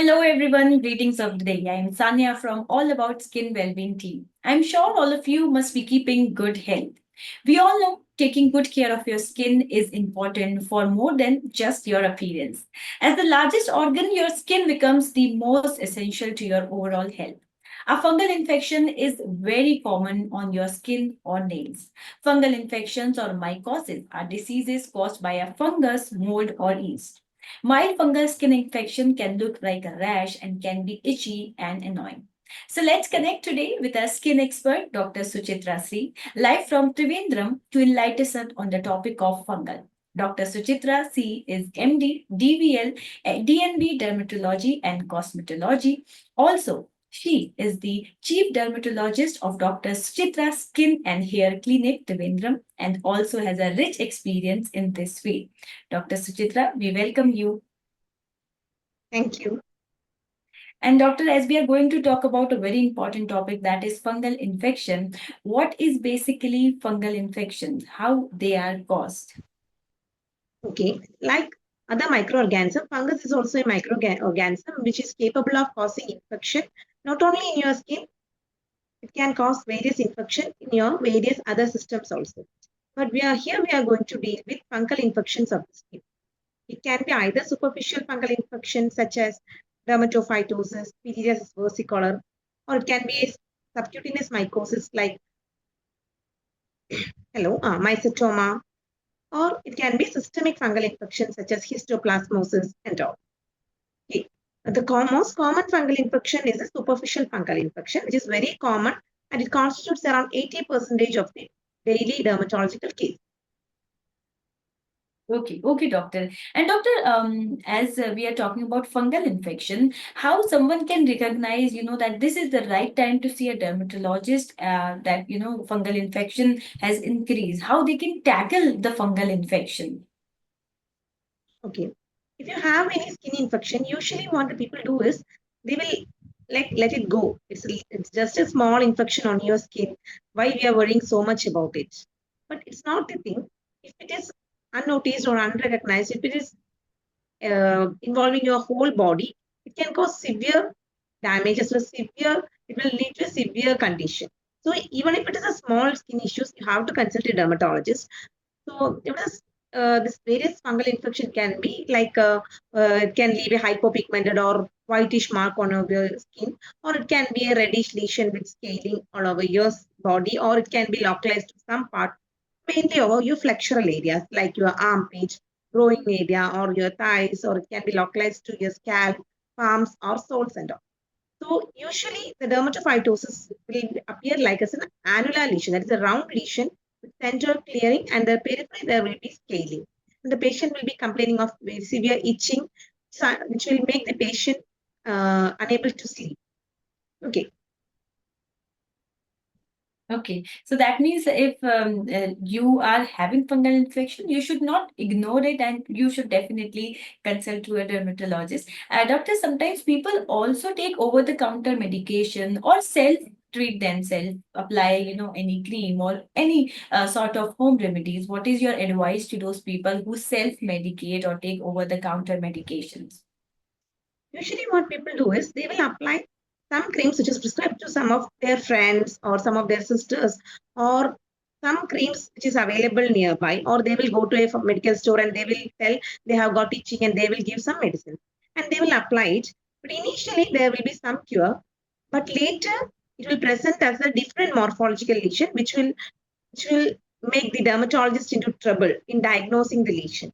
Hello everyone, greetings of the day. I am Sanya from All About Skin Wellbeing team. I'm sure all of you must be keeping good health. We all know taking good care of your skin is important for more than just your appearance. As the largest organ, your skin becomes the most essential to your overall health. A fungal infection is very common on your skin or nails. Fungal infections or mycosis are diseases caused by a fungus, mold, or yeast. Mild fungal skin infection can look like a rash and can be itchy and annoying. So let's connect today with our skin expert, Dr. Suchithra C, live from Trivandrum to enlighten us on the topic of fungal. Dr. Suchithra C is MD, DVL, DNB Dermatology and Cosmetology. Also, she is the Chief Dermatologist of Dr. Suchithra Skin and Hair Clinic, Trivandrum, and also has a rich experience in this field. Dr. Suchithra, we welcome you. Thank you. And doctor, as we are going to talk about a very important topic that is fungal infection, what is basically fungal infection? How they are caused? Okay. Like other microorganism, fungus is also a microorganism which is capable of causing infection not only in your skin, it can cause various infection in your various other systems also. But we are going to deal with fungal infections of the skin. It can be either superficial fungal infections such as dermatophytosis, pityriasis versicolor, or it can be a subcutaneous mycosis like mycetoma, or it can be systemic fungal infections such as histoplasmosis and all. Okay. The most common fungal infection is a superficial fungal infection, which is very common and it constitutes around 80% of the daily dermatological case. Okay, doctor. And doctor, as we are talking about fungal infection, how someone can recognize, that this is the right time to see a dermatologist, that, fungal infection has increased, how they can tackle the fungal infection? Okay. If you have any skin infection, usually what the people do is they will like let it go. It's just a small infection on your skin. Why we are worrying so much about it? But it's not the thing. If it is unnoticed or unrecognized, if it is involving your whole body, it can cause severe damages or it will lead to a severe condition. So even if it is a small skin issues, you have to consult a dermatologist. So this various fungal infection can be like it can leave a hypopigmented or whitish mark on your skin, or it can be a reddish lesion with scaling all over your body, or it can be localized to some part, mainly over your flexural areas like your armpit, growing area, or your thighs, or it can be localized to your scalp, palms, or soles and all. So usually the dermatophytosis will appear like as an annular lesion, that is a round lesion with center clearing and the periphery there will be scaling. And the patient will be complaining of very severe itching, which will make the patient unable to sleep. Okay. Okay, so that means if you are having fungal infection, you should not ignore it and you should definitely consult to a dermatologist. Doctor, sometimes people also take over-the-counter medication or self-treat themselves, apply, any cream or any sort of home remedies. What is your advice to those people who self-medicate or take over-the-counter medications? Usually what people do is they will apply some creams which is prescribed to some of their friends or some of their sisters, or some creams which is available nearby, or they will go to a medical store and they will tell they have got itching and they will give some medicine and they will apply it. But initially there will be some cure, but later it will present as a different morphological lesion which will make the dermatologist into trouble in diagnosing the lesion.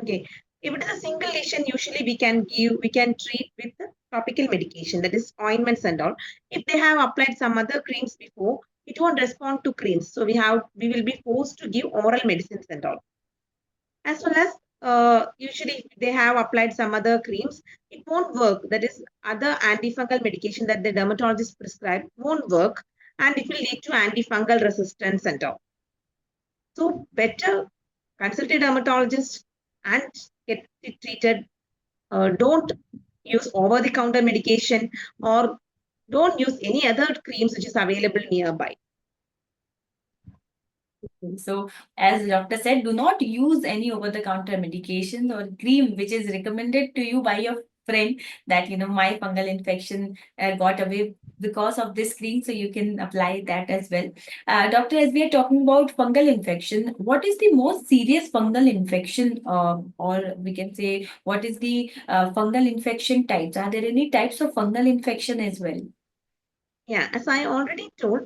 Okay. If it is a single lesion, usually we can treat with the topical medication, that is ointments and all. If they have applied some other creams before, it won't respond to creams. So we will be forced to give oral medicines and all. As well as usually if they have applied some other creams, it won't work. That is other antifungal medication that the dermatologist prescribed won't work and it will lead to antifungal resistance and all. So better consult a dermatologist and get it treated. Don't use over-the-counter medication or don't use any other creams which is available nearby. So, as the doctor said, do not use any over-the-counter medications or cream which is recommended to you by your friend that my fungal infection got away because of this cream, so you can apply that as well. Doctor, as we are talking about fungal infection, what is the most serious fungal infection, or we can say, what is the fungal infection types? Are there any types of fungal infection as well? Yeah, as I already told,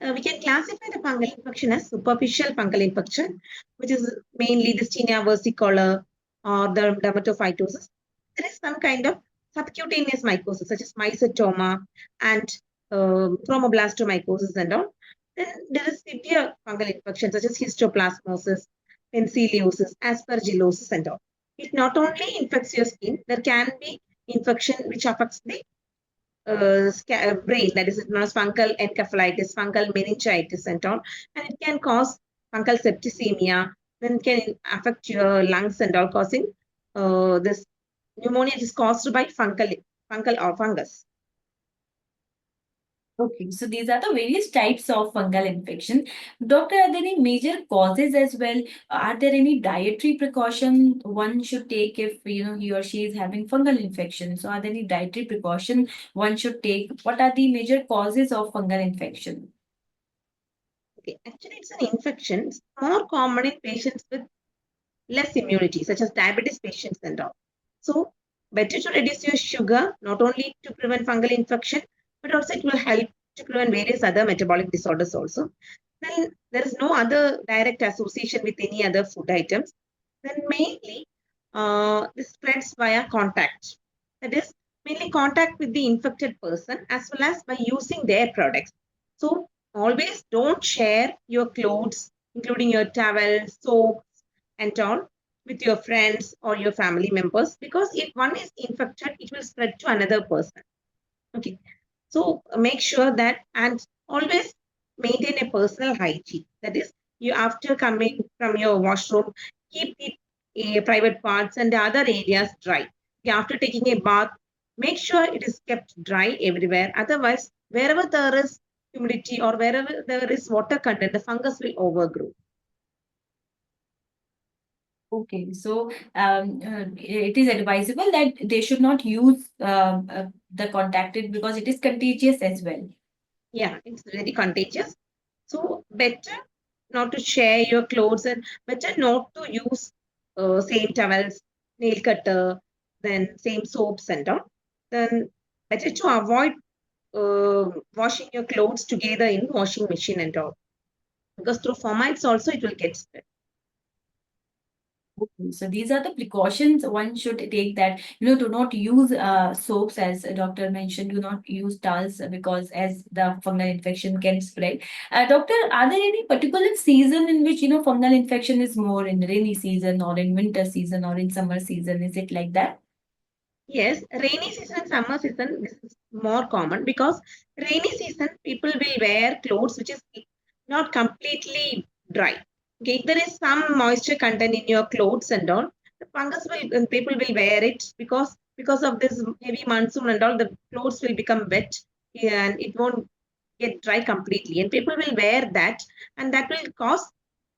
we can classify the fungal infection as superficial fungal infection, which is mainly the Stinia versicolor or the dermatophytosis. There is some kind of subcutaneous mycosis, such as mycetoma and chromoblastomycosis and all. Then there is severe fungal infection, such as histoplasmosis, penicilliosis, aspergillosis, and all. It not only infects your skin, there can be infection which affects the brain, that is known as fungal encephalitis, fungal meningitis, and all. And it can cause fungal septicemia, then can affect your lungs and all, causing this pneumonia is caused by fungal or fungus. Okay, so these are the various types of fungal infection. Doctor, are there any major causes as well? Are there any dietary precaution one should take if he or she is having fungal infection? So are there any dietary precaution one should take? What are the major causes of fungal infection? Okay, actually, it's an infection. It's more common in patients with less immunity, such as diabetes patients and all. So, better to reduce your sugar, not only to prevent fungal infection, but also it will help to prevent various other metabolic disorders also. Then there is no other direct association with any other food items. Then mainly, this spreads via contact. That is mainly contact with the infected person as well as by using their products. So always don't share your clothes, including your towels, soap, and all with your friends or your family members, because if one is infected, it will spread to another person. Okay. So make sure that, and always maintain a personal hygiene. That is, you after coming from your washroom, keep the private parts and the other areas dry. Okay, after taking a bath, make sure it is kept dry everywhere. Otherwise, wherever there is humidity or wherever there is water content, the fungus will overgrow. Okay, so it is advisable that they should not use the contacted because it is contagious as well. Yeah, it's very contagious. So better not to share your clothes and better not to use same towels, nail cutter, then same soaps and all. Then better to avoid washing your clothes together in washing machine and all. Because through fomites also it will get spread. Okay, so these are the precautions one should take, that do not use soaps, as a doctor mentioned, do not use towels because as the fungal infection can spread. Doctor, are there any particular season in which fungal infection is more, in rainy season or in winter season or in summer season? Is it like that? Yes, rainy season and summer season, this is more common because rainy season people will wear clothes which is not completely dry. Okay, if there is some moisture content in your clothes and all, the fungus will and people will wear it because of this heavy monsoon and all, the clothes will become wet and it won't get dry completely. And people will wear that, and that will cause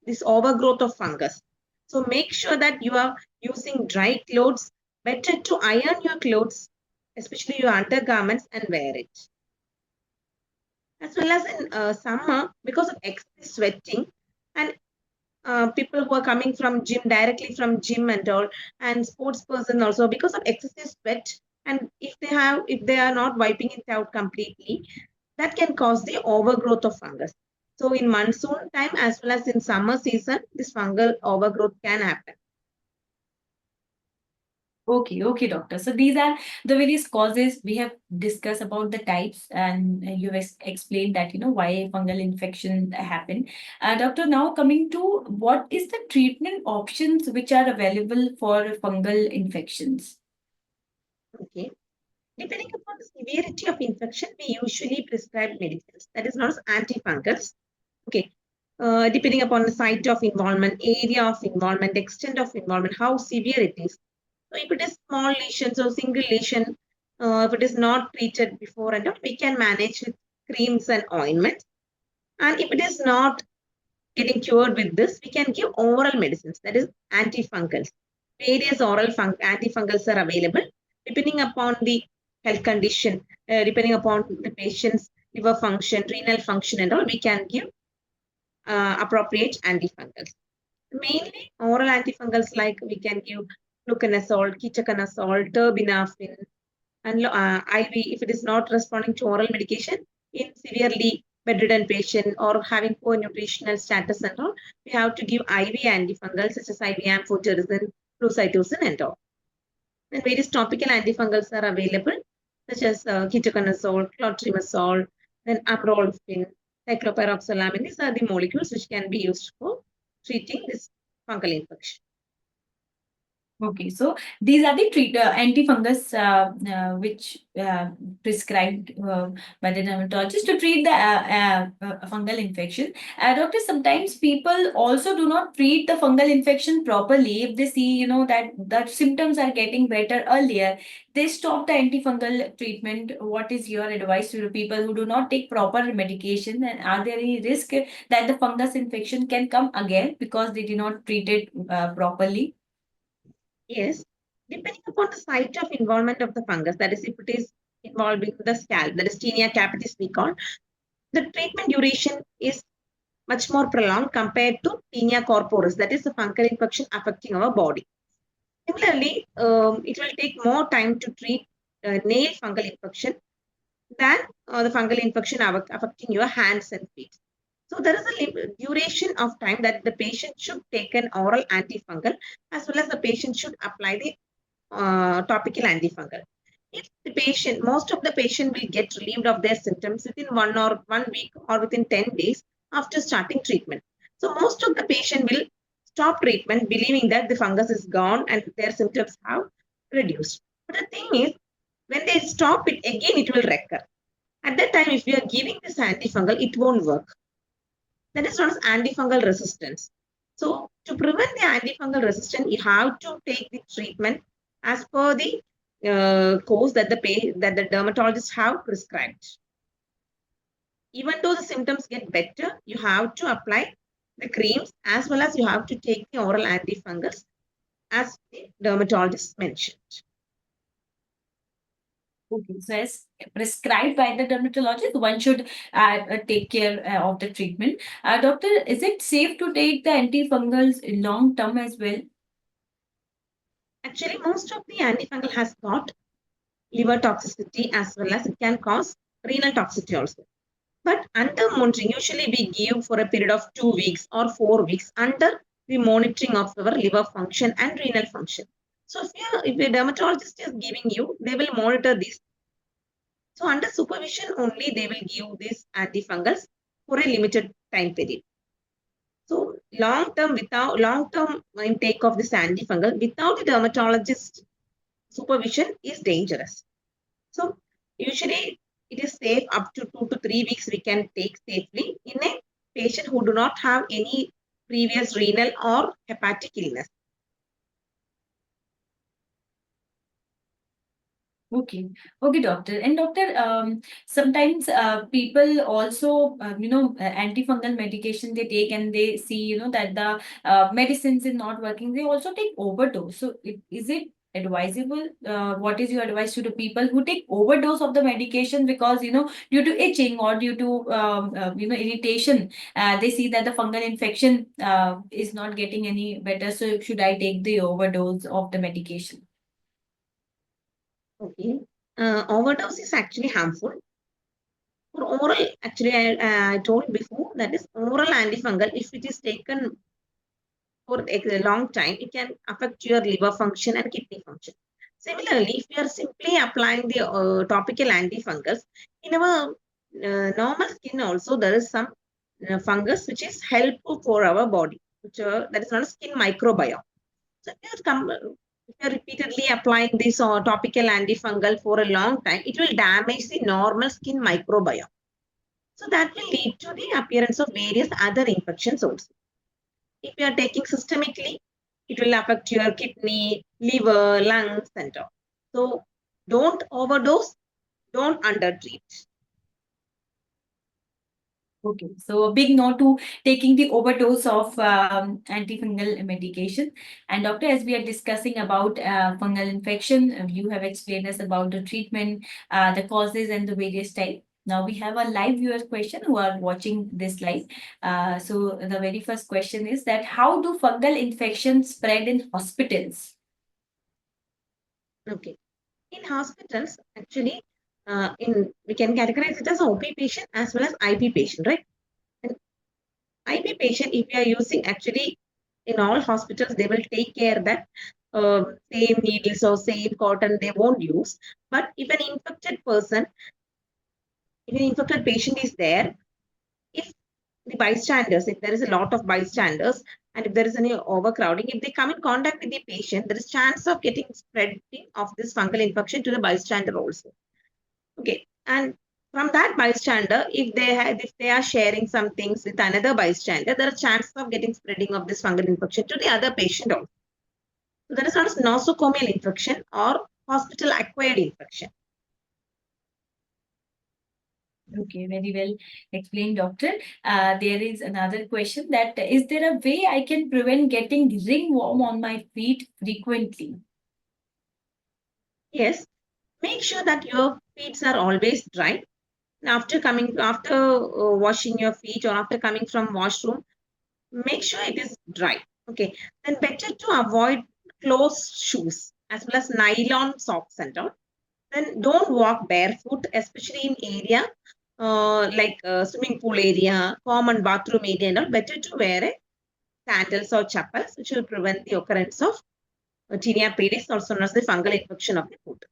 this overgrowth of fungus. So make sure that you are using dry clothes. Better to iron your clothes, especially your undergarments, and wear it. As well as in summer, because of excessive sweating, and people who are coming from gym, directly from gym and all, and sports person also, because of excessive sweat, and if they are not wiping it out completely, that can cause the overgrowth of fungus. So in monsoon time as well as in summer season, this fungal overgrowth can happen. Okay, okay, doctor. So these are the various causes we have discussed about the types, and you've explained that why fungal infection happen. Doctor, now coming to what is the treatment options which are available for fungal infections? Okay. Depending upon the severity of infection, we usually prescribe medicines that is known as antifungals. Okay. Depending upon the site of involvement, area of involvement, extent of involvement, how severe it is. So if it is small lesions or single lesion, if it is not treated before and all, we can manage with creams and ointments. And if it is not getting cured with this, we can give oral medicines, that is antifungals. Various oral antifungals are available. depending upon the health condition, depending upon the patient's liver function, renal function, and all, we can give appropriate antifungals. Mainly oral antifungals like we can give fluconazole, ketoconazole, terbinafine, and IV if it is not responding to oral medication in severely bedridden patient or having poor nutritional status and all, we have to give IV antifungals such as IV amphotericin, flucytosine and all. Then various topical antifungals are available such as ketoconazole, clotrimazole, then amrolfin, cyclopyroxalamine. These are the molecules which can be used for treating this fungal infection. Okay, so these are the antifungus which prescribed by the dermatologist to treat the fungal infection. Doctor, sometimes people also do not treat the fungal infection properly. If they see, that the symptoms are getting better earlier, they stop the antifungal treatment. What is your advice to the people who do not take proper medication? And are there any risk that the fungus infection can come again because they did not treat it properly? Yes, depending upon the site of involvement of the fungus, that is, if it is involving the scalp, that is Tinea capitis we call, the treatment duration is much more prolonged compared to Tinea corporis, that is the fungal infection affecting our body. Similarly, it will take more time to treat nail fungal infection than the fungal infection affecting your hands and feet. So there is a duration of time that the patient should take an oral antifungal as well as the patient should apply the topical antifungal. If the patient, most of the patient will get relieved of their symptoms within 1 week or within 10 days after starting treatment. So most of the patient will stop treatment believing that the fungus is gone and their symptoms have reduced. But the thing is, when they stop it again, it will recur. At that time, if we are giving this antifungal, it won't work. That is known as antifungal resistance. So to prevent the antifungal resistance, you have to take the treatment as per the course that the dermatologist have prescribed. Even though the symptoms get better, you have to apply the creams as well as you have to take the oral antifungals as the dermatologist mentioned. Okay, so as prescribed by the dermatologist, one should take care of the treatment. Doctor, is it safe to take the antifungals long term as well? Actually, most of the antifungal has got liver toxicity as well as it can cause renal toxicity also. But under monitoring, usually we give for a period of 2 weeks or 4 weeks under the monitoring of our liver function and renal function. So if a dermatologist is giving you, they will monitor this. So under supervision only, they will give these antifungals for a limited time period. So long-term intake of this antifungal without the dermatologist supervision is dangerous. So usually it is safe up to 2 to 3 weeks we can take safely in a patient who do not have any previous renal or hepatic illness. Okay, okay, doctor. And doctor, sometimes people also, antifungal medication they take and they see, that the medicines is not working. They also take overdose. So, is it advisable? What is your advice to the people who take overdose of the medication because due to itching or due to irritation, they see that the fungal infection is not getting any better. So, should I take the overdose of the medication? Okay. Overdose is actually harmful. For oral, actually, I told before that is oral antifungal. If it is taken for a long time, it can affect your liver function and kidney function. Similarly, if you are simply applying the topical antifungals, in our normal skin also, there is some fungus which is helpful for our body, that is not a skin microbiome. So if you're repeatedly applying this topical antifungal for a long time, it will damage the normal skin microbiome. So that will lead to the appearance of various other infections also. If you are taking systemically, it will affect your kidney, liver, lungs, and all. So don't overdose, don't undertreat. Okay, so a big no to taking the overdose of antifungal medication. And doctor, as we are discussing about fungal infection, you have explained us about the treatment, the causes, and the various type. Now we have a live viewer question who are watching this live. So the very first question is that how do fungal infections spread in hospitals? Okay. In hospitals, actually, in we can categorize it as OP patient as well as IP patient, right? And IP patient, if you are using actually in all hospitals, they will take care that same needles or same cotton they won't use. But if an infected patient is there, if the bystanders, if there is a lot of bystanders, and if there is any overcrowding, if they come in contact with the patient, there is chance of getting spreading of this fungal infection to the bystander also. Okay, and from that bystander, if they are sharing some things with another bystander, there are chances of getting spreading of this fungal infection to the other patient also. So that is not a nosocomial infection or hospital acquired infection. Okay, very well explained, doctor. There is another question that is there a way I can prevent getting ringworm on my feet frequently? Yes, make sure that your feet are always dry. After washing your feet or after coming from washroom, make sure it is dry. Okay, then better to avoid closed shoes as well as nylon socks and all. Then don't walk barefoot, especially in area like swimming pool area, common bathroom area and all. Better to wear a sandals or chappals, which will prevent the occurrence of tinea pedis, also known as the fungal infection of the foot.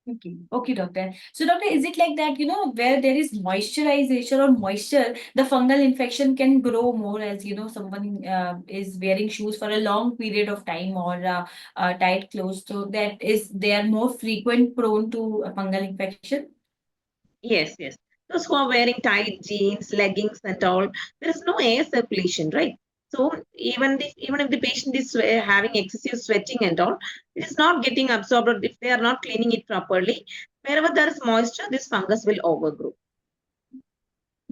Okay, okay, doctor. So, doctor, is it like that, where there is moisturization or moisture, the fungal infection can grow more as, someone is wearing shoes for a long period of time or tight clothes. So, they are more frequent prone to a fungal infection? Yes, yes. Those who are wearing tight jeans, leggings, and all, there is no air circulation, right? So even if the patient is having excessive sweating and all, it is not getting absorbed if they are not cleaning it properly. Wherever there is moisture, this fungus will overgrow.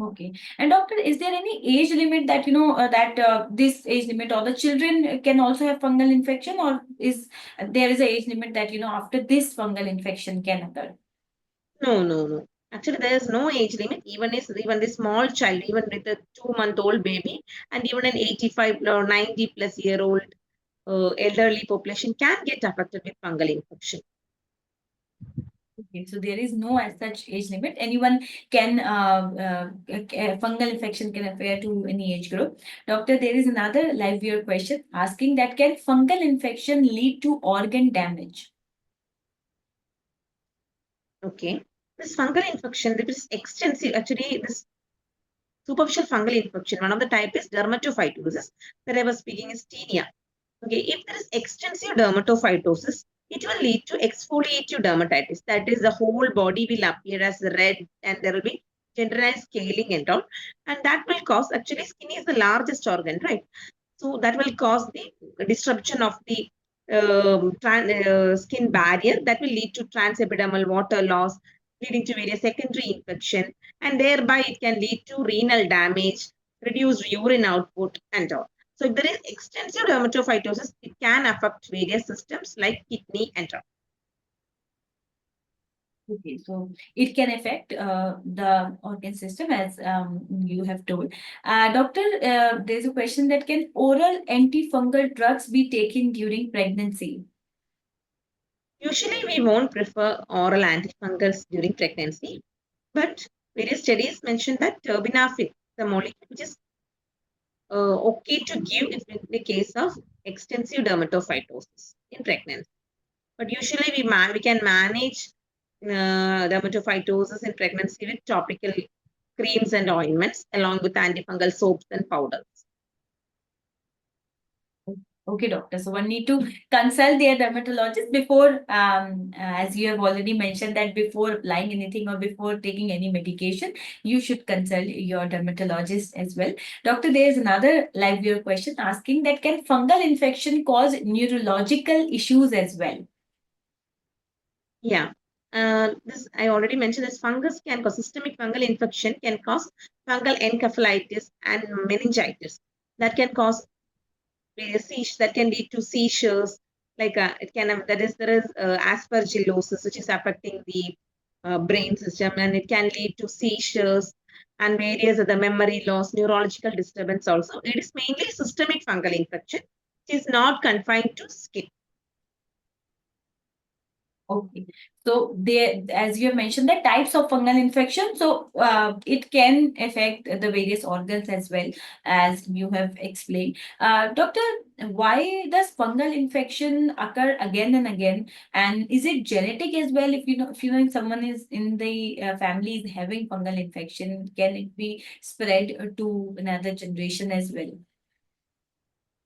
Okay. And doctor, is there any age limit that that this age limit or the children can also have fungal infection, or is there is a age limit that after this fungal infection can occur? No, no, no. Actually, there is no age limit. Even the small child, even with a 2-month-old baby, and even an 85 or 90 plus year old elderly population can get affected with fungal infection. Okay, so there is no as such age limit. Anyone can fungal infection can appear to any age group. Doctor, there is another live viewer question asking that can fungal infection lead to organ damage? Okay. This fungal infection, this is extensive. Actually, this superficial fungal infection, one of the type is dermatophytosis. That I was speaking is tinea. Okay, if there is extensive dermatophytosis, it will lead to exfoliative dermatitis. That is, the whole body will appear as red and there will be generalized scaling and all. And that will cause, actually, skin is the largest organ, right? So that will cause the disruption of the skin barrier that will lead to transepidermal water loss, leading to various secondary infection, and thereby it can lead to renal damage, reduced urine output, and all. So if there is extensive dermatophytosis, it can affect various systems like kidney and all. Okay, so it can affect the organ system as you have told. Doctor, there's a question that can oral antifungal drugs be taken during pregnancy? Usually, we won't prefer oral antifungals during pregnancy, but various studies mention that terbinafine, the molecule which is okay to give in the case of extensive dermatophytosis in pregnancy. But usually we can manage dermatophytosis in pregnancy with topical creams and ointments along with antifungal soaps and powders. Okay, doctor. So one need to consult their dermatologist before, as you have already mentioned that before applying anything or before taking any medication, you should consult your dermatologist as well. Doctor, there is another live viewer question asking that can fungal infection cause neurological issues as well? Yeah. This I already mentioned. This fungus can cause systemic fungal infection, can cause fungal encephalitis and meningitis. That can cause that can lead to seizures. Like it can have, there is aspergillosis, which is affecting the brain system, and it can lead to seizures and various other memory loss, neurological disturbance. Also, it is mainly systemic fungal infection. It is not confined to skin. Okay. So there, as you have mentioned, the types of fungal infection. So it can affect the various organs as well, as you have explained. Doctor, why does fungal infection occur again and again? And is it genetic as well? If if someone is in the family is having fungal infection, can it be spread to another generation as well?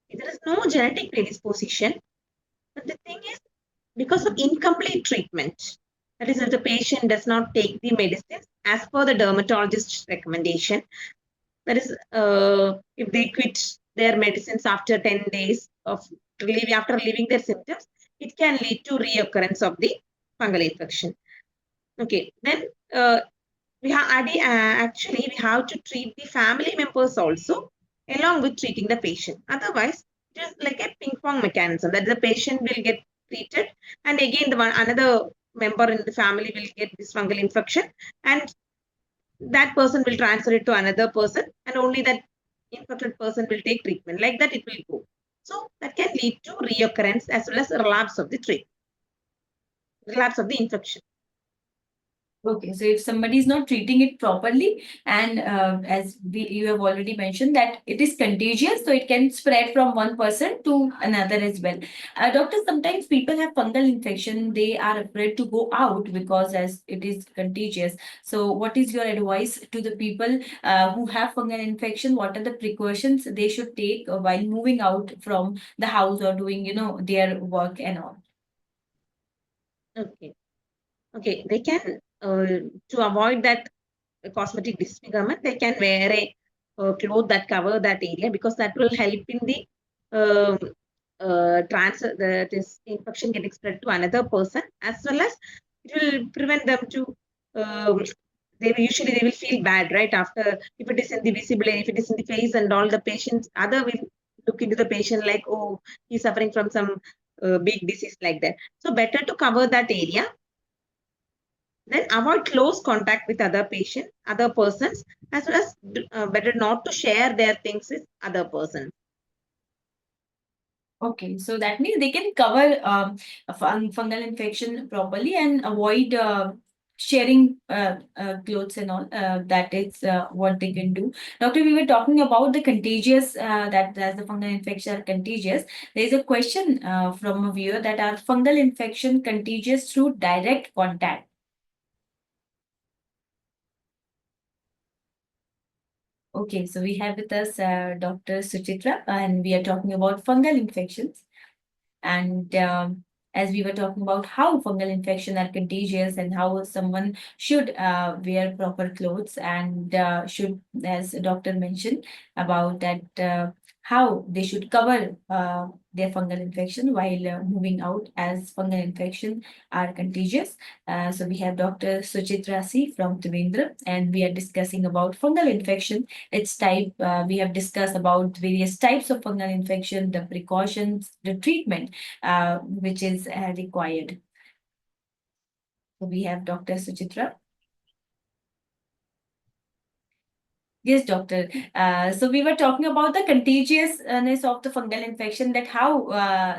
There is no genetic predisposition, but the thing is, because of incomplete treatment, that is, if the patient does not take the medicines as per the dermatologist's recommendation, that is, if they quit their medicines after 10 days of after relieving their symptoms, it can lead to reoccurrence of the fungal infection. Okay, then we have actually we have to treat the family members also along with treating the patient. Otherwise, it is like a ping pong mechanism that the patient will get treated, and again the one another member in the family will get this fungal infection, and that person will transfer it to another person, and only that infected person will take treatment. Like that, it will go. So that can lead to reoccurrence as well as relapse of the infection. Okay, so if somebody is not treating it properly, and you have already mentioned that it is contagious, so it can spread from one person to another as well. Doctor, sometimes people have fungal infection, they are afraid to go out because as it is contagious. So, what is your advice to the people who have fungal infection? What are the precautions they should take while moving out from the house or doing, their work and all? Okay. Okay. They can, to avoid that cosmetic disfigurement, they can wear a cloth that cover that area, because that will help in the um, transfer this infection getting spread to another person, as well as it will prevent them to they will feel bad, right, after, if it is in the visible area, if it is in the face and all, the patients other will look into the patient like, oh, he's suffering from some big disease, like that. So better to cover that area, then avoid close contact with other patient, other persons, as well as better not to share their things with other persons. Okay, so that means they can cover a fungal infection properly and avoid sharing clothes and all. That is what they can do. Doctor, we were talking about the contagious, that as the fungal infection are contagious. There is a question from a viewer that are fungal infection contagious through direct contact? Okay, so we have with us Dr. Suchithra, and we are talking about fungal infections. And as we were talking about how fungal infection are contagious and how someone should wear proper clothes and should, as the doctor mentioned, about that how they should cover their fungal infection while moving out, as fungal infection are contagious. So we have Dr. Suchithra C from Trivandrum, and we are discussing about fungal infection, its type. We have discussed about various types of fungal infection, the precautions, the treatment which is required. So we have Dr. Suchitra. Yes, doctor. So we were talking about the contagiousness of the fungal infection, that how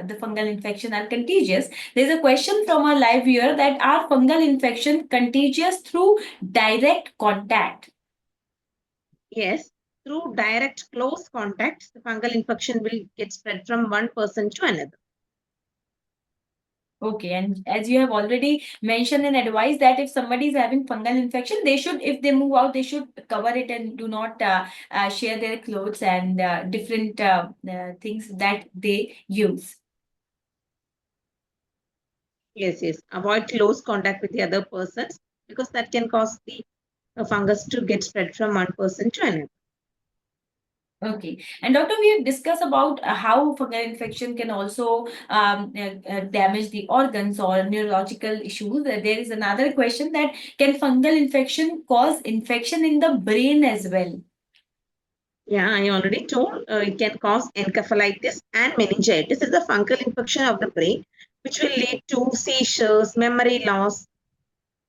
the fungal infection are contagious. There's a question from a live viewer that are fungal infection contagious through direct contact? Yes, through direct close contacts, the fungal infection will get spread from one person to another. Okay, and as you have already mentioned and advised that if somebody is having fungal infection, they should, if they move out, they should cover it and do not share their clothes and different things that they use. Yes, yes. Avoid close contact with the other persons, because that can cause the fungus to get spread from one person to another. Okay. And doctor, we have discussed about how fungal infection can also damage the organs or neurological issues. There is another question that can fungal infection cause infection in the brain as well? Yeah, I already told it can cause encephalitis and meningitis. It's a fungal infection of the brain, which will lead to seizures, memory loss,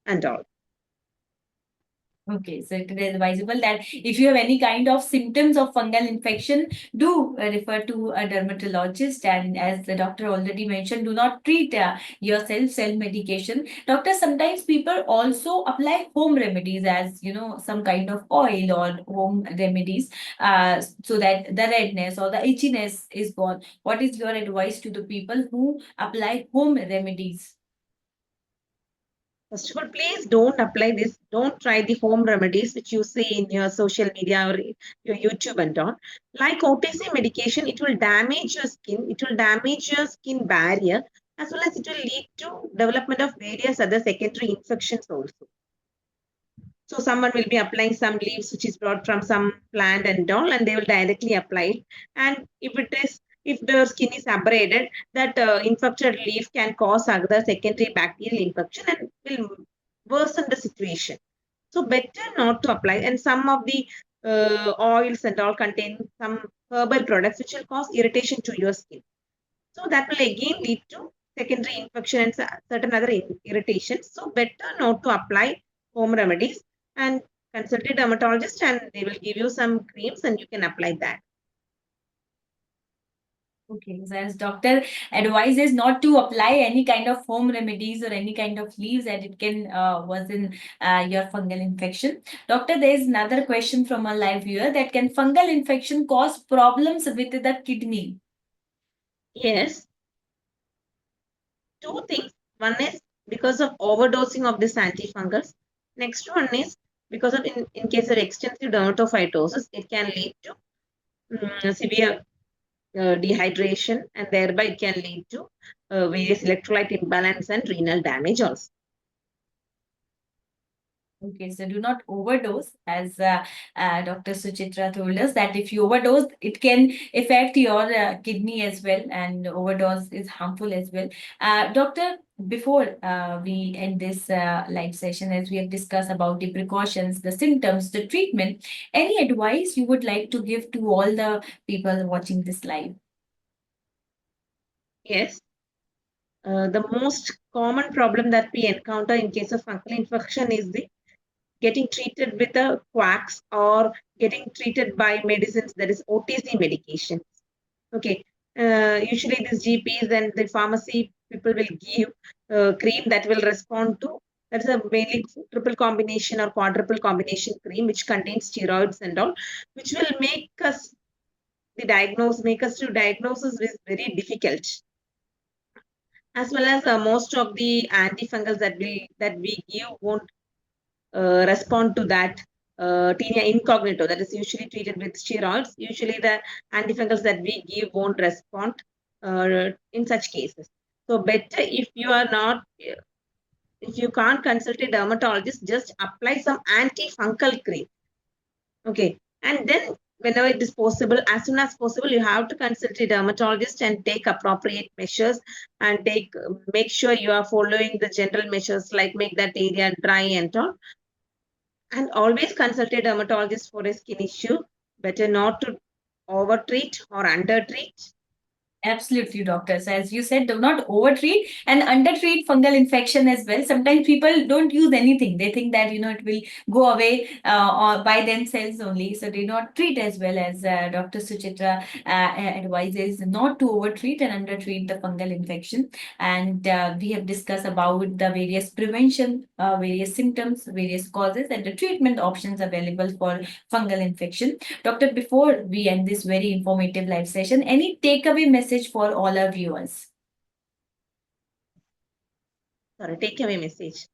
and all. Okay, so it is advisable that if you have any kind of symptoms of fungal infection, do refer to a dermatologist. And as the doctor already mentioned, do not treat yourself self-medication. Doctor, sometimes people also apply home remedies as some kind of oil or home remedies, so that the redness or the itchiness is gone. What is your advice to the people who apply home remedies? First of all, please don't apply this. Don't try the home remedies which you see in your social media or your YouTube and all. Like OTC medication, it will damage your skin. It will damage your skin barrier, as well as it will lead to development of various other secondary infections also. So someone will be applying some leaves which is brought from some plant and all, and they will directly apply it. And if the skin is abraded, that infected leaf can cause other secondary bacterial infection and will worsen the situation. So better not to apply. And some of the oils and all contain some herbal products which will cause irritation to your skin. So that will again lead to secondary infection and certain other irritations. So better not to apply home remedies and consult a dermatologist and they will give you some creams and you can apply that. Okay, so as doctor advises not to apply any kind of home remedies or any kind of leaves that it can worsen your fungal infection. Doctor, there is another question from a live viewer that can fungal infection cause problems with the kidney? Yes, two things. One is because of overdosing of this antifungals. Next one is because of in case of extensive dermatophytosis, it can lead to severe dehydration and thereby it can lead to various electrolyte imbalance and renal damage also. Okay, so do not overdose, as Dr. Suchithra told us that if you overdose, it can affect your kidney as well, and overdose is harmful as well. Doctor, before we end this live session, as we have discussed about the precautions, the symptoms, the treatment, any advice you would like to give to all the people watching this live? Yes, the most common problem that we encounter in case of fungal infection is the getting treated with the quacks or getting treated by medicines, that is OTC medications. Okay. Usually these GPs and the pharmacy people will give cream that will respond to, that's a mainly triple combination or quadruple combination cream which contains steroids and all, which will make us to diagnosis is very difficult. As well as most of the antifungals that we give won't respond to that tinea incognito that is usually treated with steroids. Usually the antifungals that we give won't respond in such cases. So better if you can't consult a dermatologist, just apply some antifungal cream. Okay. And then whenever it is possible, as soon as possible, you have to consult a dermatologist and take appropriate measures and make sure you are following the general measures like make that area dry and all. And always consult a dermatologist for a skin issue. Better not to overtreat or undertreat. Absolutely, doctor. So as you said, do not overtreat and undertreat fungal infection as well. Sometimes people don't use anything. They think that it will go away or by themselves only. So do not treat as well, as Dr. Suchitra advises not to overtreat and undertreat the fungal infection. And we have discussed about the various prevention, various symptoms, various causes, and the treatment options available for fungal infection. Doctor, before we end this very informative live session, any takeaway message for all our viewers? Sorry, takeaway message.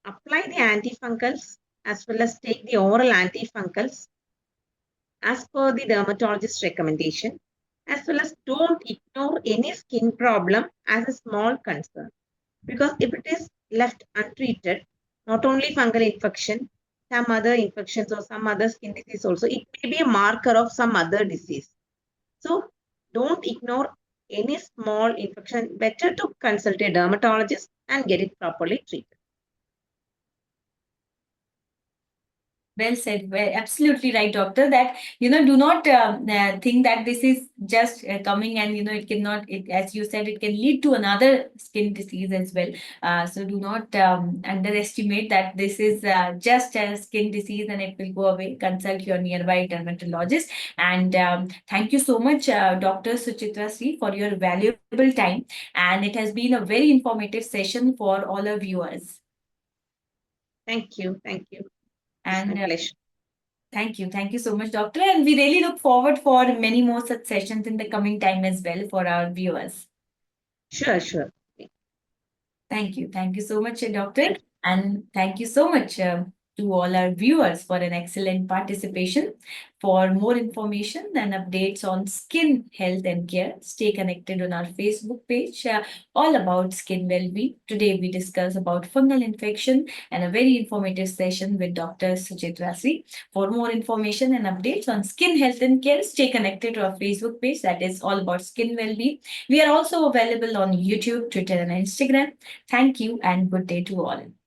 Apply the antifungals as well as take the oral antifungals as per the dermatologist recommendation, as well as don't ignore any skin problem as a small concern. Because if it is left untreated, not only fungal infection, some other infections or some other skin disease also. It may be a marker of some other disease. So don't ignore any small infection. Better to consult a dermatologist and get it properly treated. Well said. Well, absolutely right, doctor. That do not think that this is just coming and it cannot. It, as you said, it can lead to another skin disease as well. So do not underestimate that this is just a skin disease and it will go away. Consult your nearby dermatologist. And thank you so much, Doctor Suchithra C, for your valuable time. And it has been a very informative session for all our viewers. Thank you. Thank you. It's my And pleasure. thank you. Thank you so much, Doctor. And we really look forward for many more such sessions in the coming time as well for our viewers. Sure, sure. Thank you. Thank you so much, Doctor. Thank you. And thank you so much to all our viewers for an excellent participation. For more information and updates on skin health and care, stay connected on our Facebook page, all about skin well-being. Today we discuss about fungal infection and a very informative session with Dr. Suchithra C. For more information and updates on skin health and care, stay connected to our Facebook page that is all about skin well-being. We are also available on YouTube, Twitter, and Instagram. Thank you and good day to all.